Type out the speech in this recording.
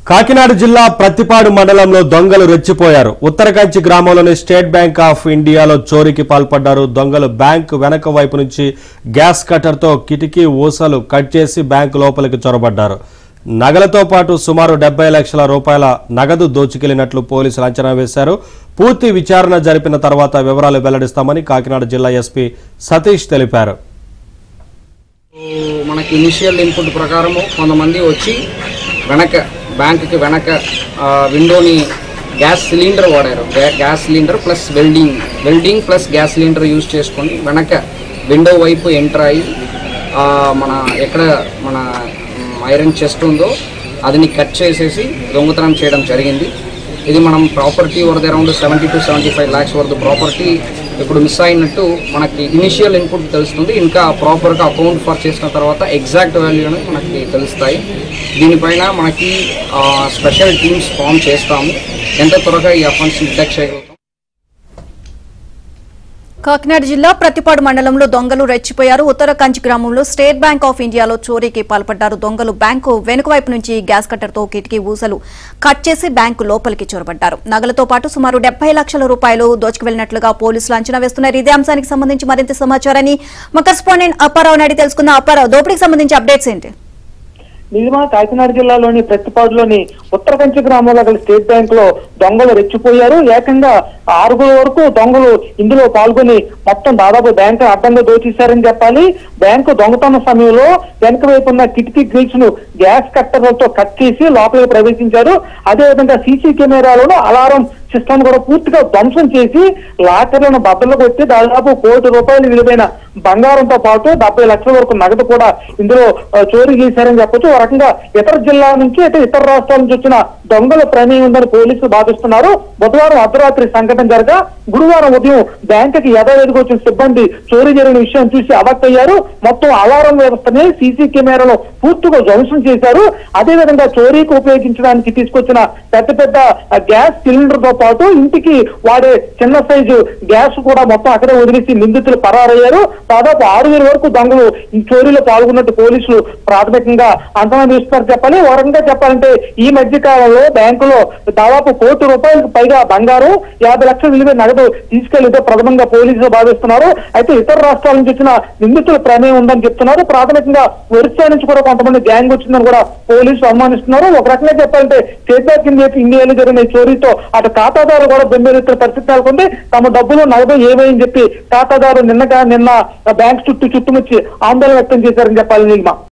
కాకినాడ జిల్లా ప్రతిపాడు మండలంలో దొంగలు రెచ్చిపోయారు. ఉత్తరకంచి గ్రామంలోని స్టేట్ బ్యాంక్ ఆఫ్ ఇండియాలో చోరీకి పాల్పడ్డారు. దొంగలు బ్యాంకు వెనక వైపు నుంచి గ్యాస్ కట్టర్తో కిటికీ ఊసలు కట్ చేసి బ్యాంకు లోపలికి చొరబడ్డారు. నగలతో పాటు సుమారు 70 లక్షల రూపాయల నగదు దోచుకెళ్లినట్లు పోలీసులు అంచనా వేశారు. పూర్తి విచారణ జరిపిన తర్వాత వివరాలు వెల్లడిస్తామని కాకినాడ జిల్లా ఎస్పీ సతీష్ తెలిపారు. మనకి ఇనిషియల్ ఇన్పుట్ ప్రకారం కొంతమంది వచ్చి బ్యాంకుకి వెనక విండోని గ్యాస్ సిలిండర్ వాడారు. Gas cylinder plus welding plus gas cylinder use చేసుకొని వెనక విండో వైపు ఎంటర్ అయ్యి ఎక్కడ మన ఐరన్ చెస్ట్ ఉందో అదిని కట్ చేసేసి దొంగతనం చేయడం జరిగింది. ఇది మనం ప్రాపర్టీ వరద అరౌండ్ 70 to 75 lakhs వరకు ప్రాపర్టీ ఇప్పుడు మిస్ అయినట్టు మనకి ఇనిషియల్ ఇన్పుట్ తెలుస్తుంది. ఇంకా ప్రాపర్గా అకౌంట్ ఫర్ చేసిన తర్వాత ఎగ్జాక్ట్ వాల్యూ అనేది మనకి తెలుస్తాయి. దీనిపైన మనకి స్పెషల్ టీమ్స్ ఫామ్ చేస్తాము. ఎంత త్వరగా ఈ అఫెన్స్ డిటెక్ట్ చేయగలుగుతాం. కాకినాడ జిల్లా ప్రతిపాడు మండలంలో దొంగలు రెచ్చిపోయారు. ఉత్తరకంచి గ్రామంలో స్టేట్ బ్యాంక్ ఆఫ్ ఇండియాలో చోరీకి పాల్పడ్డారు. దొంగలు బ్యాంకు వెనుక వైపు నుంచి గ్యాస్ కట్టర్తో కిటికీ ఊసలు కట్ చేసి బ్యాంకు లోపలికి చొరబడ్డారు. నగలతో పాటు సుమారు 70 లక్షల రూపాయలు దోచుకు వెళ్లినట్లుగా పోలీసులు అంచనా వేస్తున్నారు. ఇదే అంశానికి సంబంధించి మరింత సమాచారాన్ని మా కరెస్పాండెంట్ అప్పారావు నాయుడు తెలుసుకుందాం. అప్పారావు, దోపిడీకి సంబంధించి అప్డేట్స్ ఏంటి? నిజమా, కాకినాడ జిల్లాలోని ప్రతిపాడులోని ఉత్తరకంచి గ్రామంలో గల స్టేట్ బ్యాంక్ లో దొంగలు రెచ్చిపోయారు. ఏకంగా 6 వరకు దొంగలు ఇందులో పాల్గొని మొత్తం దాదాపు బ్యాంకు అడ్డంగా దోచేశారని చెప్పాలి. బ్యాంకు దొంగతనం సమయంలో వెనక వైపు ఉన్న కిటికీ గ్రిల్స్ ను గ్యాస్ కట్టర్లతో కట్ చేసి లోపలికి ప్రవేశించారు. అదేవిధంగా సీసీ కెమెరాలను అలారం సిస్టమ్ కూడా పూర్తిగా ధ్వంసం చేసి లాకర్లను బద్దలు కొట్టి దాదాపు 1 కోటి రూపాయలు విలువైన బంగారంతో పాటు 70 లక్షల వరకు నగదు కూడా ఇందులో చోరీ చేశారని చెప్పొచ్చు. ఒక రకంగా ఇతర జిల్లాల నుంచి అయితే ఇతర రాష్ట్రాల నుంచి వచ్చిన దొంగల ప్రమేయం ఉందని పోలీసులు భావిస్తున్నారు. బుధవారం అర్ధరాత్రి సంఘటన జరగా గురువారం ఉదయం బ్యాంకుకి యథావిధిగా వచ్చిన సిబ్బంది చోరీ జరిగిన విషయం చూసి అవాక్కయ్యారు. మొత్తం అలారం వ్యవస్థని సీసీ కెమెరాలో పూర్తిగా ధ్వంసం చేశారు. అదేవిధంగా చోరీకి ఉపయోగించడానికి తీసుకొచ్చిన పెద్ద గ్యాస్ సిలిండర్ తో పాటు ఇంటికి వాడే చిన్న సైజు గ్యాస్ కూడా మొత్తం అక్కడే వదిలేసి నిందితులు పరారయ్యారు. దాదాపు 6,000 వరకు దొంగలు ఈ చోరీలో పాల్గొన్నట్టు పోలీసులు ప్రాథమికంగా అంచనా వేస్తున్నారు చెప్పాలి. ఒక రకంగా చెప్పాలంటే ఈ మధ్య కాలంలో బ్యాంకులో దాదాపు 1 కోటి రూపాయలకు పైగా బంగారం 50 లక్షల విలువ నగదు తీసుకెళ్లితే ప్రథమంగా పోలీసులు భావిస్తున్నారు. అయితే ఇతర రాష్ట్రాల నుంచి వచ్చిన నిందితుల ప్రమేయం ఉందని చెప్తున్నారు. ప్రాథమికంగా ఒరిస్సా నుంచి కూడా కొంతమంది గ్యాంగ్ వచ్చిందని కూడా పోలీసులు అనుమానిస్తున్నారు. ఒక రకంగా చెప్పాలంటే స్టేట్ బ్యాంక్ ఇండియాలో జరిగిన చోరీతో అటు ఖాతాదారు కూడా బెంబేలెత్తిన పరిస్థితి నెలకొంది. తమ డబ్బులు నగదు ఏమని చెప్పి ఖాతాదారు నిన్న బ్యాంక్ చుట్టుముచ్చి ఆందోళన వ్యక్తం చేశారని చెప్పాలి. నీలిమా.